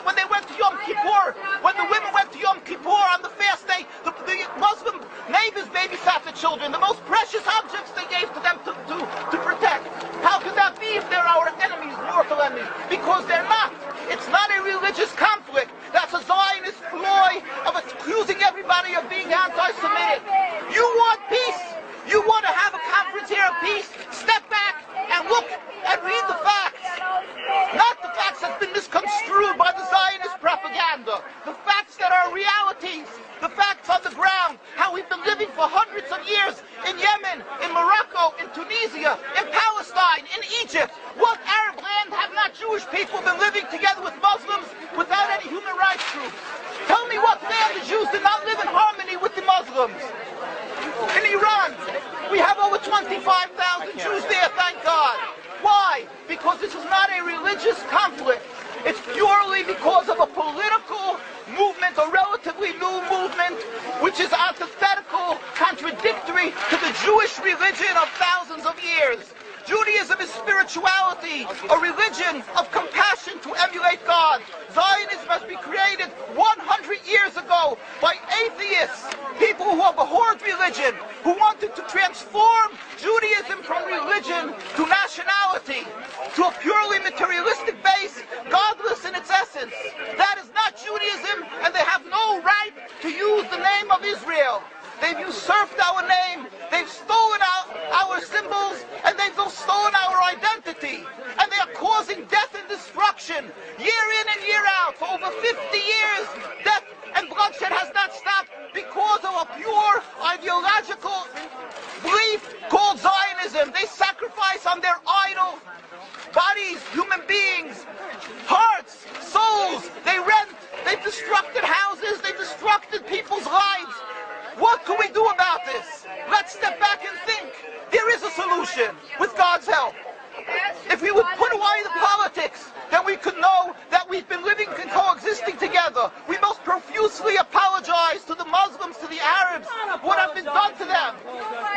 when they went to Yom Kippur, when the women went to Yom Kippur on the fast day, the Muslim neighbors babysat the children, the most precious objects they gave to them to protect. How could that be if they're our enemies, mortal enemies? Because they're not. It's not a religious conflict. That's a Zionist ploy of accusing everybody of being anti-Semitic. You want peace? You want to have a conference here of peace? Step back and look and read the facts. Not the facts that's been misconstrued by the Zionist propaganda. The facts that are realities. The facts on the ground. How we've been living for hundreds of years in Yemen, in Morocco, in Tunisia, in Palestine, in Egypt. What Arab land have not Jewish people been living together with Muslims without any human rights groups? Tell me what land the Jews did not live in harmony with the Muslims. In Iran, we have over 25,000 Jews there, thank God. Why? Because this is not a religious conflict. It's purely because of a political movement, a relatively new movement, which is antithetical, contradictory to the Jewish religion of thousands of years. Judaism is spirituality, a religion of compassion to emulate God. Zionism has been created 100 years ago by atheists, people who have abhorred religion, who wanted to transform Judaism from religion to nationality, to a purely materialistic base, godless in its essence. That is not Judaism, and they have no right to use the name of Israel. They've usurped our name, they've stolen our symbols, and they've stolen our identity. And they are causing death and destruction, year in and year out. For over 50 years, death and bloodshed has not stopped because of a pure ideological belief called Zionism. They sacrifice on their idol bodies, human beings, hearts, souls. They rent, they've destructed houses, they've destructed people's lives. What can we do about this? Let's step back and think. There is a solution with God's help. If we would put away the politics, then we could know that we've been living and coexisting together. We most profusely apologize to the Muslims, to the Arabs, what has been done to them.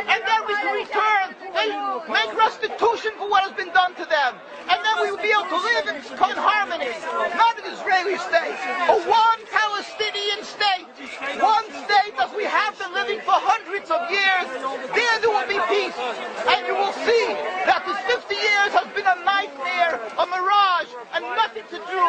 And then we can return and make restitution for what has been done to them. And then we will be able to live in harmony. Not an Israeli state, a one Palestinian state. One state as we have been living for hundreds of years. There will be peace. And you will see that this 50 years has been a nightmare, a mirage, and nothing to do.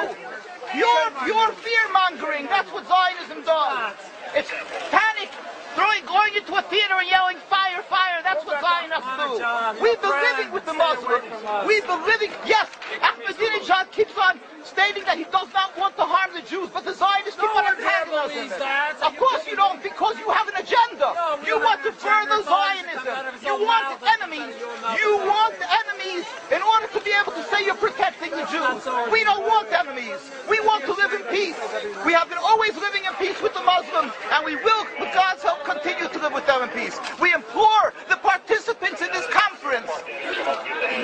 Pure fear-mongering, that's what Zionism does. It's panic, going into a theater and yelling, fire, fire, that's what Zionists do. We've been living with the Muslims. We've been living, yes, Ahmadinejad keeps on stating that he does not want to harm the Jews, but the Zionists keep on antagonizing them. Of course you don't, because you have an agenda. You want to further Zionism. You want enemies. You want enemies in order to be able to say you're protecting the Jews. We don't want enemies. We want to live in peace. We have been always living in peace with the Muslims, and we will, with God's help, continue to live with them in peace. We implore the participants in this conference,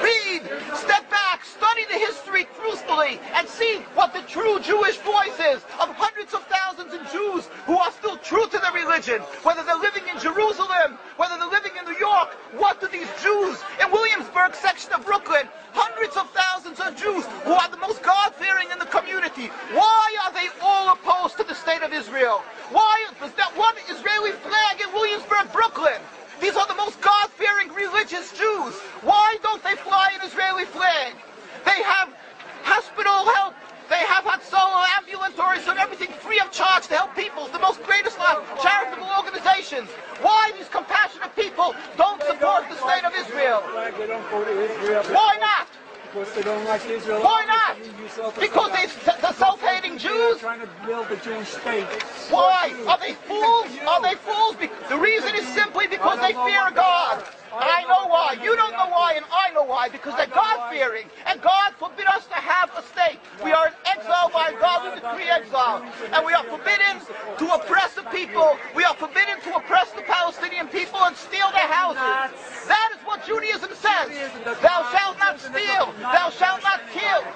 read, step back, study the history truthfully, and see what the true Jewish voice is of hundreds of thousands of Jews who are still true to their religion, whether they're living in Jerusalem, whether they're living in New York. What do these Jews in Williamsburg section of Brooklyn, hundreds of thousands of Jews who are the most God-fearing in the community, why are they all opposed to the state of Israel? Why is that one Israeli flag in Williamsburg, Brooklyn? These are the most God-fearing religious Jews. Why don't they fly an Israeli flag? They have hospital help. They have Hatzalah, ambulatories, and everything free of charge to help people. The most greatest charitable organizations. Why these compassionate people don't support the state of Israel? Why not? Because they don't like Israel. Why not? Because they're self-hating Jews? Trying to build a Jewish state. Why? Are they fools? Are they fools? The reason is simply because they fear God. I know why. You don't know why, and I know why. Because they're God-fearing. And God forbid us to have a state. We are in exile by God. We decree exile. And we are forbidden to oppress the people. We are forbidden to oppress the Palestinian people and steal their houses. That is what Judaism says. Thou shalt not steal. Thou shalt not kill.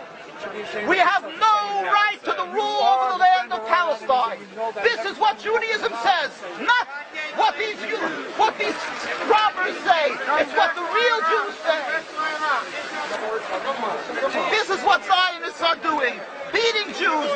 We have no right to the rule over the land of Palestine. This is what Judaism says, not what these robbers say. It's what the real Jews say. This is what Zionists are doing. Beating Jews,